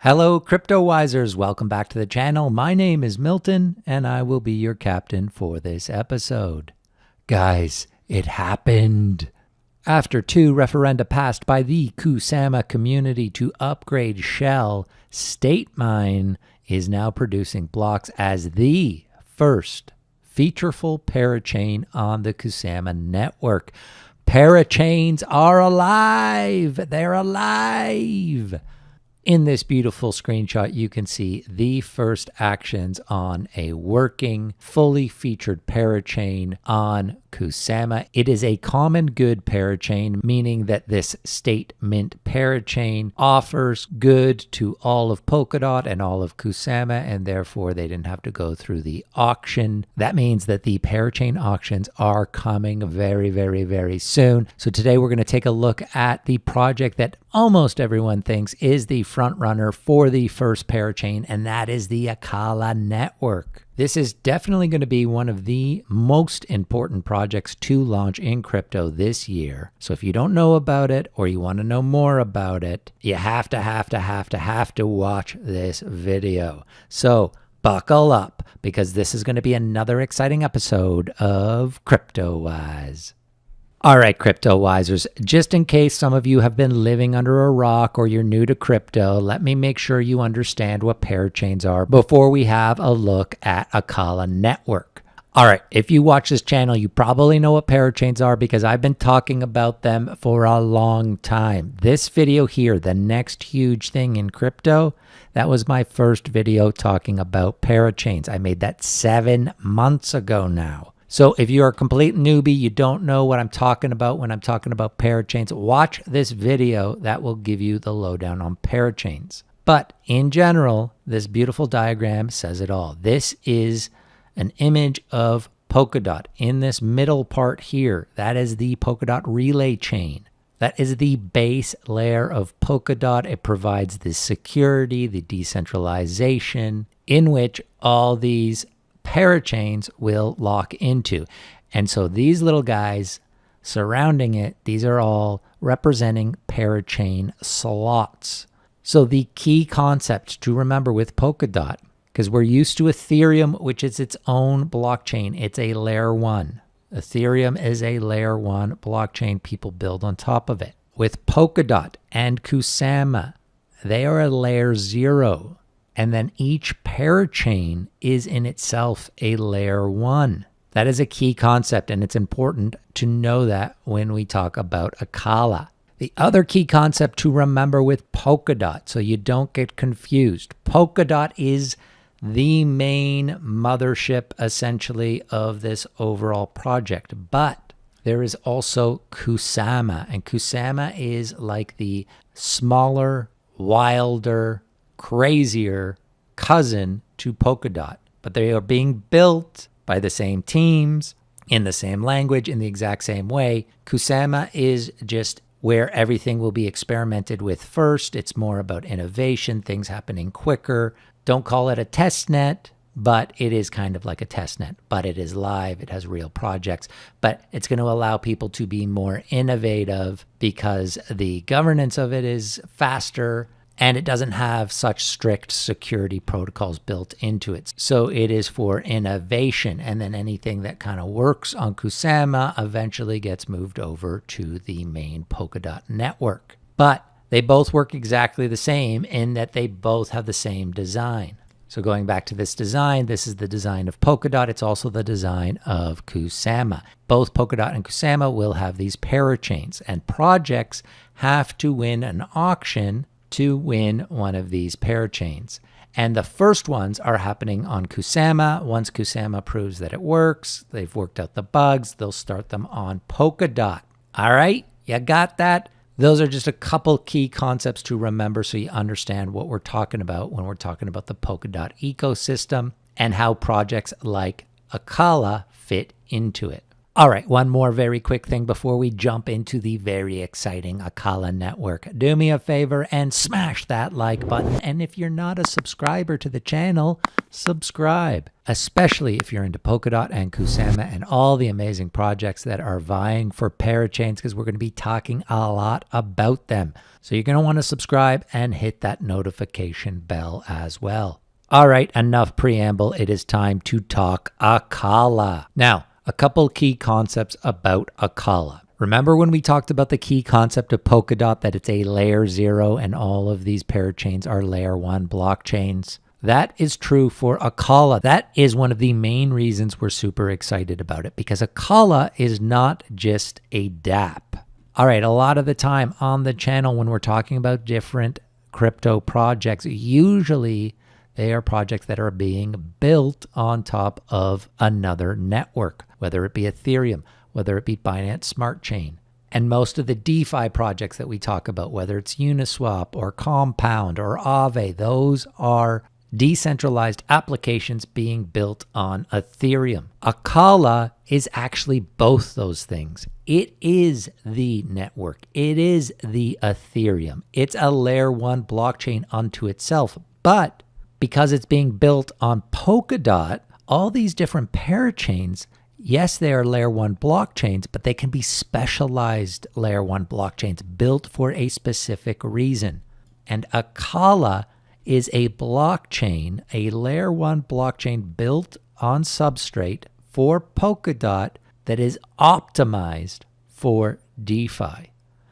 Hello, Cryptowisers. Welcome back to the channel. My name is Milton, and I will be your captain for this episode. Guys, it happened. After 2 referenda passed by the Kusama community to upgrade Shell, StateMine is now producing blocks as the first featureful parachain on the Kusama network. Parachains are alive! They're alive! In this beautiful screenshot, you can see the first actions on a working, fully featured parachain on Kusama. It is a common good parachain, meaning that this state mint parachain offers good to all of Polkadot and all of Kusama, and therefore they didn't have to go through the auction. That means that the parachain auctions are coming very, very, very soon. So today we're going to take a look at the project that almost everyone thinks is the front runner for the first parachain, and that is the Acala network. This is definitely going to be one of the most important projects to launch in crypto this year. So if you don't know about it or you want to know more about it, you have to watch this video. So buckle up, because this is going to be another exciting episode of Cryptowise. All right, Cryptowisers, just in case some of you have been living under a rock or you're new to crypto, let me make sure you understand what parachains are before we have a look at Acala network. All right, if you watch this channel, you probably know what parachains are because I've been talking about them for a long time. This video here, the next huge thing in crypto, that was my first video talking about parachains. I made that 7 months ago now. So if you're a complete newbie, you don't know what I'm talking about when I'm talking about parachains, watch this video. That will give you the lowdown on parachains. But in general, this beautiful diagram says it all. This is an image of Polkadot. In this middle part here, that is the Polkadot relay chain. That is the base layer of Polkadot. It provides the security, the decentralization, in which all these parachains will lock into. And so these little guys surrounding it, these are all representing parachain slots. So the key concept to remember with Polkadot, because we're used to Ethereum, which is its own blockchain, it's a layer 1. Ethereum is a layer 1 blockchain. People build on top of it. With Polkadot and Kusama, they are a layer 0. And then each parachain is in itself a layer 1. That is a key concept, and it's important to know that when we talk about Acala. The other key concept to remember with Polkadot, so you don't get confused, Polkadot is the main mothership, essentially, of this overall project. But there is also Kusama, and Kusama is like the smaller, wilder, crazier cousin to Polkadot, but they are being built by the same teams, in the same language, in the exact same way. Kusama is just where everything will be experimented with first. It's more about innovation, things happening quicker. Don't call it a test net, but it is kind of like a test net, but it is live. It has real projects, but it's going to allow people to be more innovative because the governance of it is faster, and it doesn't have such strict security protocols built into it. So it is for innovation. And then anything that kind of works on Kusama eventually gets moved over to the main Polkadot network. But they both work exactly the same in that they both have the same design. So going back to this design, this is the design of Polkadot. It's also the design of Kusama. Both Polkadot and Kusama will have these parachains, and projects have to win an auction to win one of these parachains. And the first ones are happening on Kusama. Once Kusama proves that it works, they've worked out the bugs, they'll start them on Polkadot. All right, you got that? Those are just a couple key concepts to remember so you understand what we're talking about when we're talking about the Polkadot ecosystem and how projects like Acala fit into it. All right, one more very quick thing before we jump into the very exciting Acala network. Do me a favor and smash that like button. And if you're not a subscriber to the channel, subscribe, especially if you're into Polkadot and Kusama and all the amazing projects that are vying for Parachains, because we're going to be talking a lot about them. So you're going to want to subscribe and hit that notification bell as well. All right, enough preamble. It is time to talk Acala. Now, a couple key concepts about Acala. Remember when we talked about the key concept of Polkadot, that it's a layer 0 and all of these parachains are layer 1 blockchains? That is true for Acala. That is one of the main reasons we're super excited about it, because Acala is not just a dApp. All right, a lot of the time on the channel when we're talking about different crypto projects, usually they are projects that are being built on top of another network, whether it be Ethereum, whether it be Binance Smart Chain. And most of the DeFi projects that we talk about, whether it's Uniswap or Compound or Aave, those are decentralized applications being built on Ethereum. Acala is actually both those things. It is the network. It is the Ethereum. It's a layer 1 blockchain unto itself, but because it's being built on Polkadot, all these different parachains, yes, they are layer 1 blockchains, but they can be specialized layer 1 blockchains built for a specific reason. And Acala is a blockchain, a layer 1 blockchain built on substrate for Polkadot that is optimized for DeFi.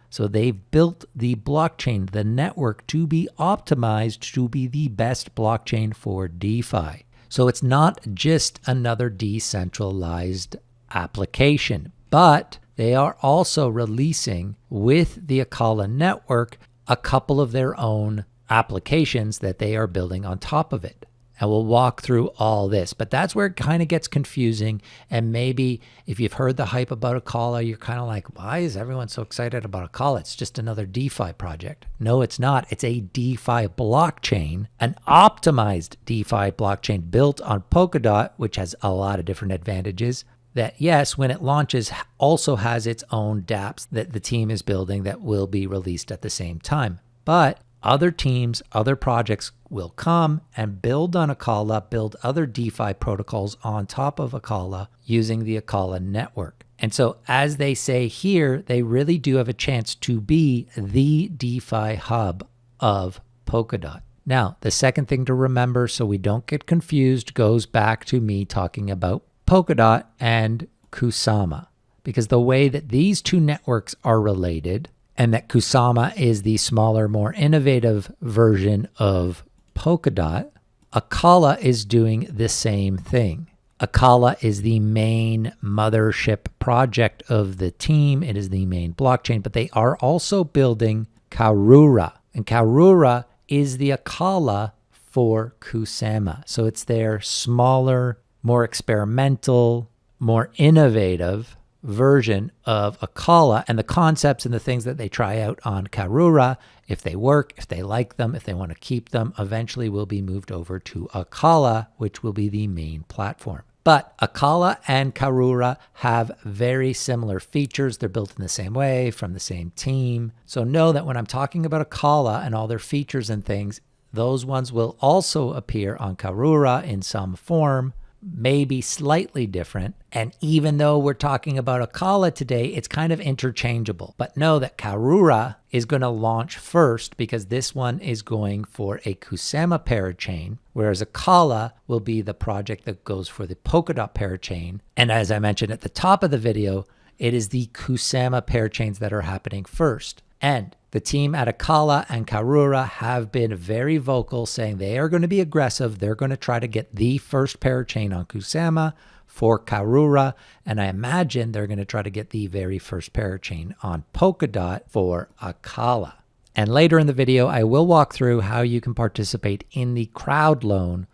So they've built the blockchain, the network, to be optimized to be the best blockchain for DeFi. So it's not just another decentralized application, but they are also releasing with the Acala network a couple of their own applications that they are building on top of it. And we'll walk through all this, but that's where it kind of gets confusing. And maybe if you've heard the hype about Acala, you're kind of like, why is everyone so excited about Acala? It's just another DeFi project. No, it's not. It's a DeFi blockchain, an optimized DeFi blockchain built on Polkadot, which has a lot of different advantages. That, yes, when it launches, also has its own dApps that the team is building that will be released at the same time. But other teams, other projects will come and build on Acala, build other DeFi protocols on top of Acala using the Acala network. And so as they say here, they really do have a chance to be the DeFi hub of Polkadot. Now, the second thing to remember so we don't get confused goes back to me talking about Polkadot and Kusama, because the way that these two networks are related, and that Kusama is the smaller, more innovative version of Polkadot, Acala is doing the same thing. Acala is the main mothership project of the team. It is the main blockchain, but they are also building Karura. And Karura is the Acala for Kusama. So it's their smaller, more experimental, more innovative version of Acala, and the concepts and the things that they try out on Karura, if they work, if they like them, if they want to keep them, eventually will be moved over to Acala, which will be the main platform. But Acala and Karura have very similar features. They're built in the same way, from the same team. So know that when I'm talking about Acala and all their features and things, those ones will also appear on Karura in some form, maybe slightly different. And even though we're talking about Acala today, it's kind of interchangeable. But know that Karura is going to launch first because this one is going for a Kusama parachain, whereas Acala will be the project that goes for the Polkadot parachain. And as I mentioned at the top of the video, it is the Kusama parachains that are happening first. And the team at Acala and Karura have been very vocal, saying they are going to be aggressive. They're going to try to get the first parachain on Kusama for Karura, and I imagine they're going to try to get the very first parachain on Polkadot for Acala. And later in the video, I will walk through how you can participate in the crowd loan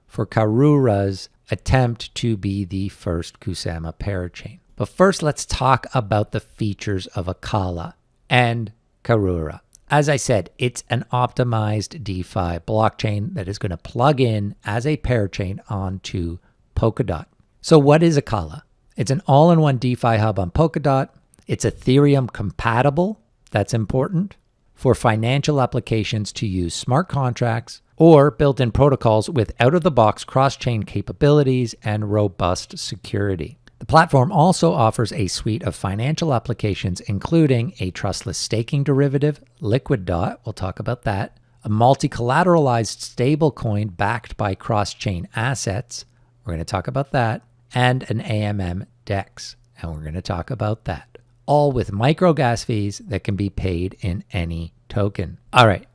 for Karura's attempt to be the first Kusama parachain. But first, let's talk about the features of Acala and Karura. As I said, it's an optimized DeFi blockchain that is going to plug in as a parachain onto Polkadot. So what is Acala? It's an all-in-one DeFi hub on Polkadot. It's Ethereum compatible. That's important for financial applications to use smart contracts or built-in protocols with out-of-the-box cross-chain capabilities and robust security. The platform also offers a suite of financial applications, including a trustless staking derivative, Liquid Dot, we'll talk about that, a multi-collateralized stablecoin backed by cross-chain assets, we're going to talk about that, and an AMM DEX, and we're going to talk about that. All with micro gas fees that can be paid in any token. All right.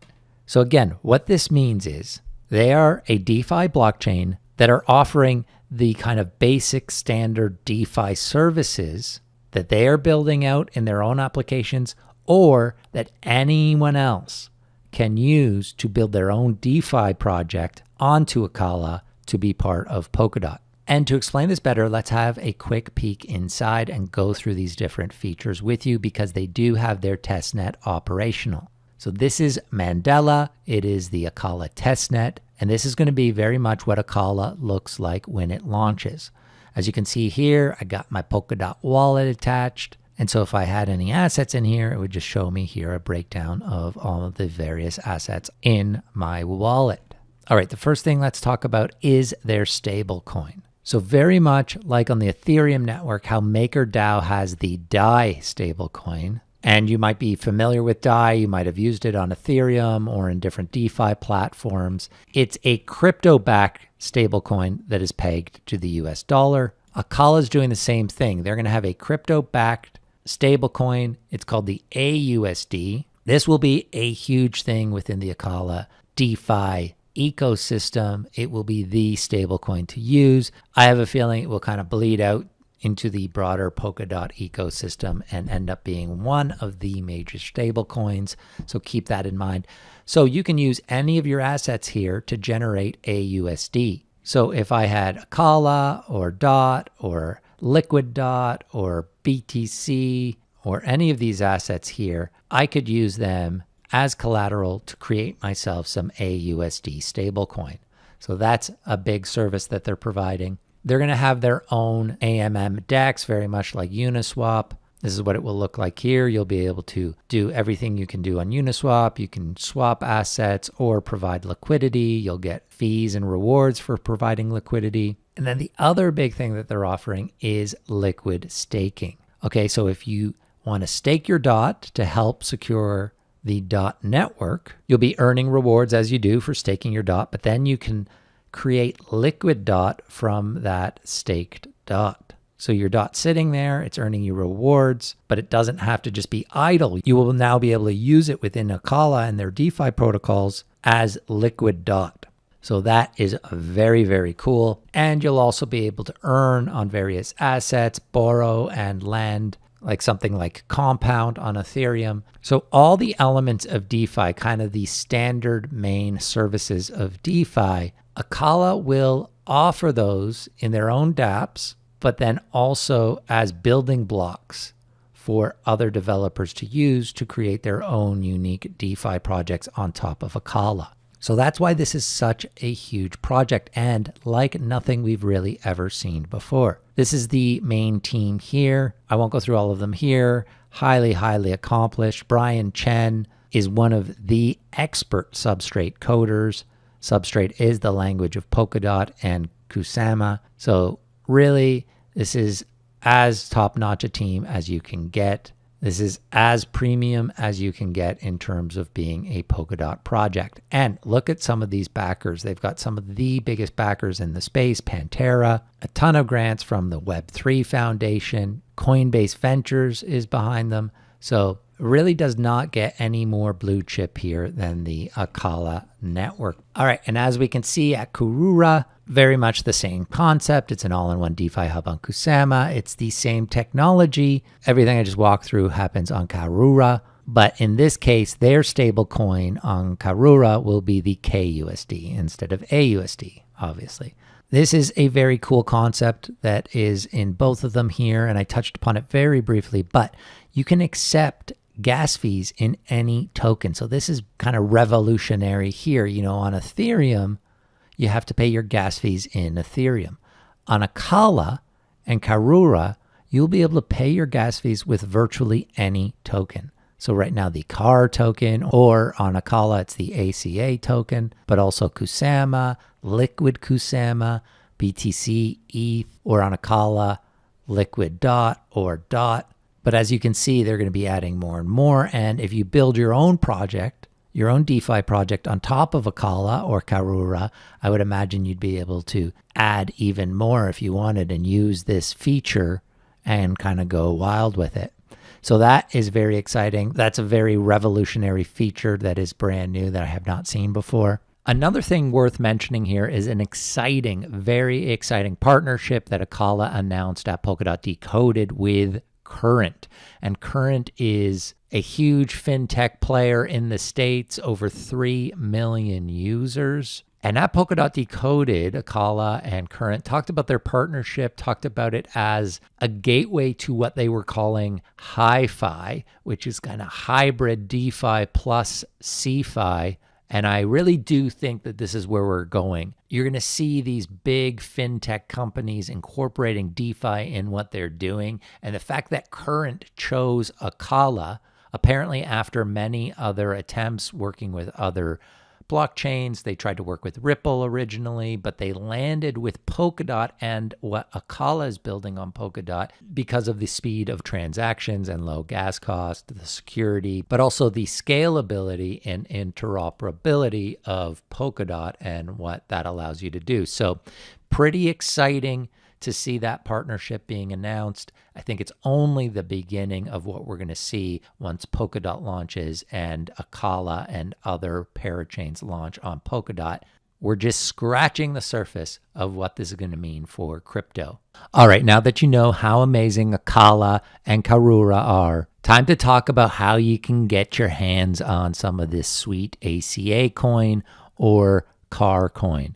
So again, what this means is they are a DeFi blockchain that are offering the kind of basic standard DeFi services that they are building out in their own applications or that anyone else can use to build their own DeFi project onto Acala to be part of Polkadot. And to explain this better, let's have a quick peek inside and go through these different features with you because they do have their testnet operational. So this is Mandela, it is the Acala testnet, and this is going to be very much what Acala looks like when it launches. As you can see here, I got my Polkadot wallet attached, and so if I had any assets in here, it would just show me here a breakdown of all of the various assets in my wallet. All right, the first thing let's talk about is their stablecoin. So very much like on the Ethereum network, how MakerDAO has the DAI stablecoin, and you might be familiar with DAI, you might have used it on Ethereum or in different DeFi platforms. It's a crypto-backed stablecoin that is pegged to the US dollar. Acala is doing the same thing. They're going to have a crypto-backed stablecoin. It's called the AUSD. This will be a huge thing within the Acala DeFi ecosystem. It will be the stablecoin to use. I have a feeling it will kind of bleed out into the broader Polkadot ecosystem and end up being one of the major stablecoins. So keep that in mind. So you can use any of your assets here to generate AUSD. So if I had Acala or DOT or Liquid Dot or BTC or any of these assets here, I could use them as collateral to create myself some AUSD stablecoin. So that's a big service that they're providing. They're going to have their own AMM DEX, very much like Uniswap. This is what it will look like here. You'll be able to do everything you can do on Uniswap. You can swap assets or provide liquidity. You'll get fees and rewards for providing liquidity. And then the other big thing that they're offering is liquid staking. Okay, so if you want to stake your DOT to help secure the DOT network, you'll be earning rewards as you do for staking your DOT, but then you can create liquid DOT from that staked DOT. So your DOT sitting there, it's earning you rewards, but it doesn't have to just be idle. You will now be able to use it within Acala and their DeFi protocols as liquid DOT. So that is very, very cool. And you'll also be able to earn on various assets, borrow and lend, like something like Compound on Ethereum. So all the elements of DeFi, kind of the standard main services of DeFi, Acala will offer those in their own dApps, but then also as building blocks for other developers to use to create their own unique DeFi projects on top of Acala. So that's why this is such a huge project and like nothing we've really ever seen before. This is the main team here. I won't go through all of them here. Highly, highly accomplished. Brian Chen is one of the expert Substrate coders. Substrate is the language of Polkadot and Kusama. So really, this is as top-notch a team as you can get. This is as premium as you can get in terms of being a Polkadot project. And look at some of these backers. They've got some of the biggest backers in the space. Pantera, a ton of grants from the Web3 Foundation. Coinbase Ventures is behind them. So it really does not get any more blue chip here than the Acala network. All right, and as we can see at Karura, very much the same concept. It's an all-in-one DeFi hub on Kusama. It's the same technology. Everything I just walked through happens on Karura. But in this case, their stablecoin on Karura will be the KUSD instead of AUSD, obviously. This is a very cool concept that is in both of them here, and I touched upon it very briefly, but you can accept gas fees in any token. So this is kind of revolutionary here. You know, on Ethereum, you have to pay your gas fees in Ethereum. On Acala, and Karura, you'll be able to pay your gas fees with virtually any token. So right now the KAR token, or on Acala it's the ACA token, but also Kusama, Liquid Kusama, BTC, ETH, or on Acala, Liquid Dot or Dot. But as you can see, they're going to be adding more and more. And if you build your own project, your own DeFi project on top of Acala or Karura, I would imagine you'd be able to add even more if you wanted and use this feature and kind of go wild with it. So that is very exciting. That's a very revolutionary feature that is brand new that I have not seen before. Another thing worth mentioning here is an exciting, very exciting partnership that Acala announced at Polkadot Decoded with Current. And Current is a huge fintech player in the States, over 3 million users. And at Polkadot Decoded, Acala and Current talked about their partnership, talked about it as a gateway to what they were calling hi-fi, which is kind of hybrid DeFi plus CeFi. And I really do think that this is where we're going. You're going to see these big fintech companies incorporating DeFi in what they're doing. And the fact that Current chose Acala, apparently after many other attempts working with other blockchains. They tried to work with Ripple originally, but they landed with Polkadot and what Acala is building on Polkadot because of the speed of transactions and low gas cost, the security, but also the scalability and interoperability of Polkadot and what that allows you to do. So pretty exciting to see that partnership being announced. I think it's only the beginning of what we're going to see once Polkadot launches and Acala and other parachains launch on Polkadot. We're just scratching the surface of what this is going to mean for crypto. All right, now that you know how amazing Acala and Karura are, time to talk about how you can get your hands on some of this sweet ACA coin or KAR coin.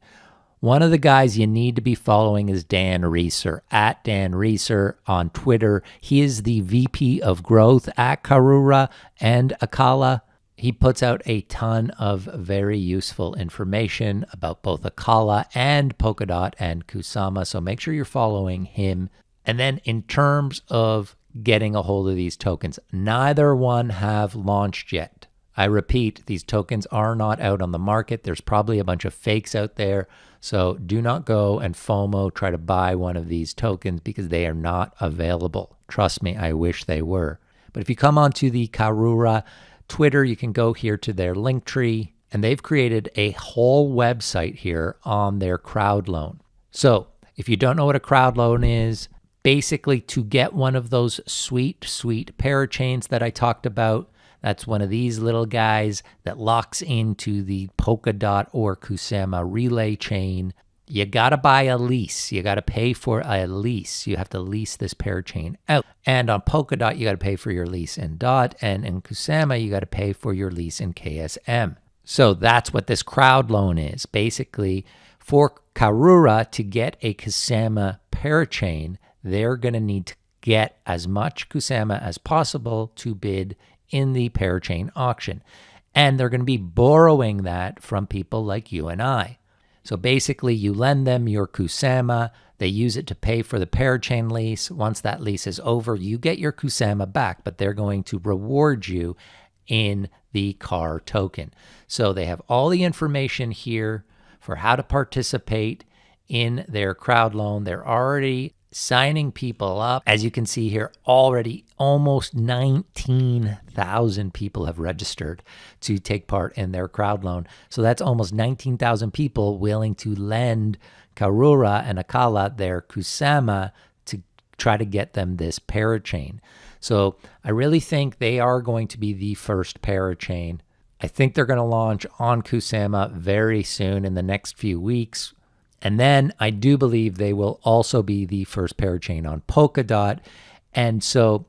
One of the guys you need to be following is Dan Reeser, at Dan Reeser on Twitter. He is the VP of growth at Karura and Acala. He puts out a ton of very useful information about both Acala and Polkadot and Kusama, so make sure you're following him. And then in terms of getting a hold of these tokens, neither one have launched yet. I repeat, these tokens are not out on the market. There's probably a bunch of fakes out there. So do not go and FOMO try to buy one of these tokens because they are not available. Trust me, I wish they were. But if you come onto the Karura Twitter, you can go here to their link tree, and they've created a whole website here on their crowd loan. So if you don't know what a crowd loan is, basically to get one of those sweet parachains that I talked about, that's one of these little guys that locks into the Polkadot or Kusama relay chain. You got to buy a lease. You got to pay for a lease. You have to lease this parachain out. And on Polkadot, you got to pay for your lease in DOT. And in Kusama, you got to pay for your lease in KSM. So that's what this crowd loan is. Basically, for Karura to get a Kusama parachain, they're going to need to get as much Kusama as possible to bid in the parachain auction. And they're going to be borrowing that from people like you and I. So basically, you lend them your Kusama, they use it to pay for the parachain lease. Once that lease is over, you get your Kusama back, but they're going to reward you in the KAR token. So they have all the information here for how to participate in their crowd loan. They're already signing people up. As you can see here, already almost 19,000 people have registered to take part in their crowd loan. So that's almost 19,000 people willing to lend Karura and Acala their Kusama to try to get them this parachain. So I really think they are going to be the first parachain. I think they're going to launch on Kusama very soon in the next few weeks. And then I do believe they will also be the first parachain on Polkadot. And so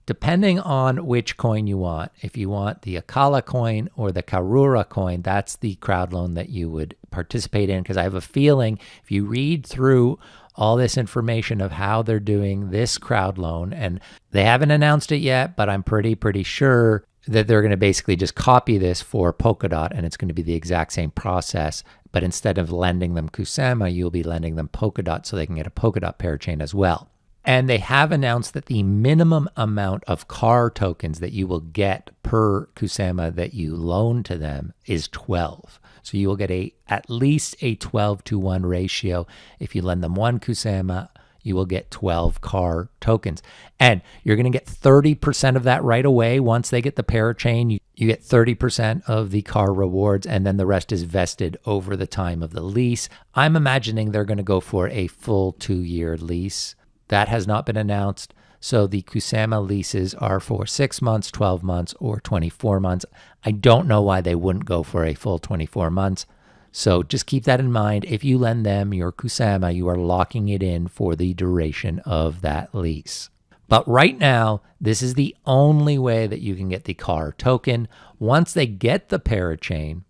depending on which coin you want, if you want the Acala coin or the Karura coin, that's the crowd loan that you would participate in. Because I have a feeling if you read through all this information of how they're doing this crowd loan, and they haven't announced it yet, but I'm pretty sure that they're going to basically just copy this for Polkadot, and it's going to be the exact same process. but instead of lending them Kusama, you'll be lending them Polkadot so they can get a Polkadot parachain as well. And they have announced that the minimum amount of KAR tokens that you will get per Kusama that you loan to them is 12. So you will get at least a 12-to-1 ratio. If you lend them one Kusama, you will get 12 KAR tokens. And you're going to get 30% of that right away. Once they get the parachain, you get 30% of the KAR rewards, and then the rest is vested over the time of the lease. I'm imagining they're going to go for a full 2-year lease. That has not been announced. So the Kusama leases are for 6 months, 12 months, or 24 months. I don't know why they wouldn't go for a full 24 months. So just keep that in mind. If you lend them your Kusama, you are locking it in for the duration of that lease. But right now, this is the only way that you can get the KAR token. Once they get the parachain,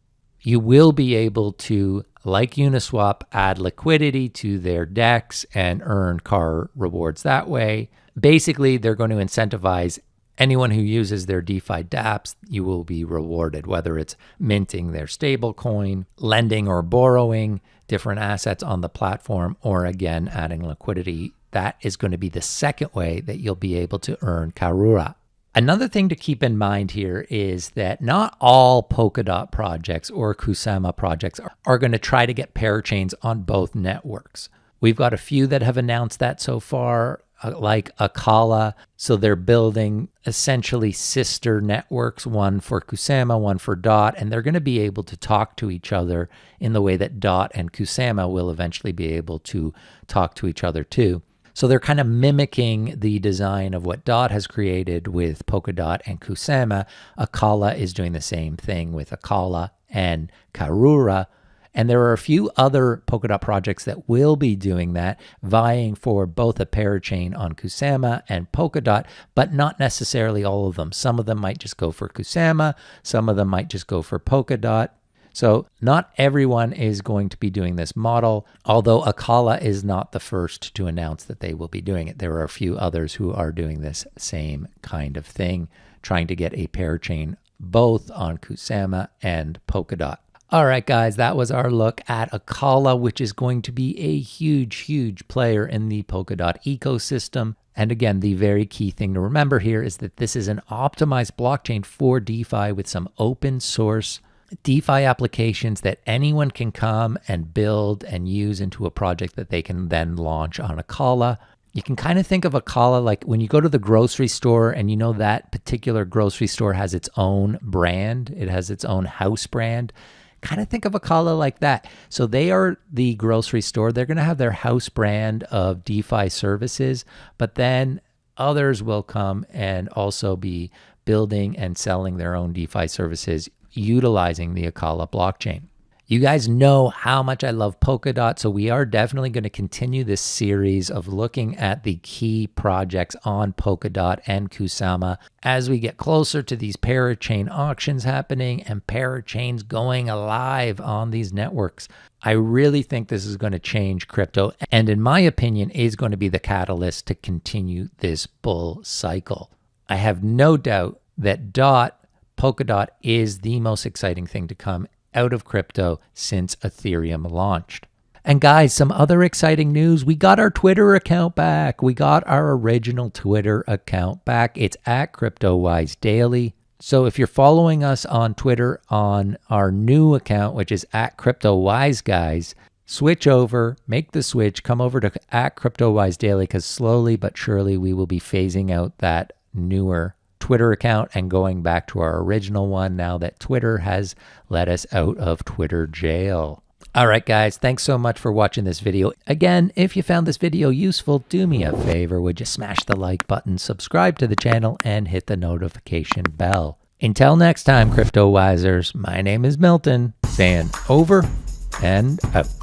you will be able to, like Uniswap, add liquidity to their DEX and earn KAR rewards that way. Basically, they're going to incentivize anyone who uses their DeFi dApps. You will be rewarded, whether it's minting their stablecoin, lending or borrowing different assets on the platform, or again, adding liquidity. That is going to be the second way that you'll be able to earn Karura. Another thing to keep in mind here is that not all Polkadot projects or Kusama projects are going to try to get parachains on both networks. We've got a few that have announced that so far, like Acala. So they're building essentially sister networks, one for Kusama, one for DOT, and they're going to be able to talk to each other in the way that DOT and Kusama will eventually be able to talk to each other too. So they're kind of mimicking the design of what DOT has created with Polkadot and Kusama. Acala is doing the same thing with Acala and Karura. And there are a few other Polkadot projects that will be doing that, vying for both a parachain on Kusama and Polkadot, but not necessarily all of them. Some of them might just go for Kusama. Some of them might just go for Polkadot. So not everyone is going to be doing this model, although Acala is not the first to announce that they will be doing it. There are a few others who are doing this same kind of thing, trying to get a parachain both on Kusama and Polkadot. All right, guys, that was our look at Acala, which is going to be a huge, huge player in the Polkadot ecosystem. And again, the very key thing to remember here is that this is an optimized blockchain for DeFi with some open source DeFi applications that anyone can come and build and use into a project that they can then launch on Acala. You can kind of think of Acala like when you go to the grocery store and you know that particular grocery store has its own brand. It has its own house brand. Kind of think of Acala like that. So they are the grocery store. They're going to have their house brand of DeFi services, but then others will come and also be building and selling their own DeFi services utilizing the Acala blockchain. You guys know how much I love Polkadot, so we are definitely going to continue this series of looking at the key projects on Polkadot and Kusama as we get closer to these parachain auctions happening and parachains going live on these networks. I really think this is going to change crypto, and in my opinion, is going to be the catalyst to continue this bull cycle. I have no doubt that Polkadot is the most exciting thing to come out of crypto since Ethereum launched. And guys, some other exciting news. We got our Twitter account back. We got our original Twitter account back. It's at Cryptowise Daily. So if you're following us on Twitter on our new account, which is at Cryptowise Guys, switch over, make the switch, come over to at Cryptowise Daily, because slowly but surely we will be phasing out that newer Twitter account and going back to our original one now that Twitter has let us out of Twitter jail. All right, guys, thanks so much for watching this video. Again, if you found this video useful, do me a favor. Would you smash the like button, subscribe to the channel, and hit the notification bell. Until next time, Cryptowisers, my name is Milton, saying over and out.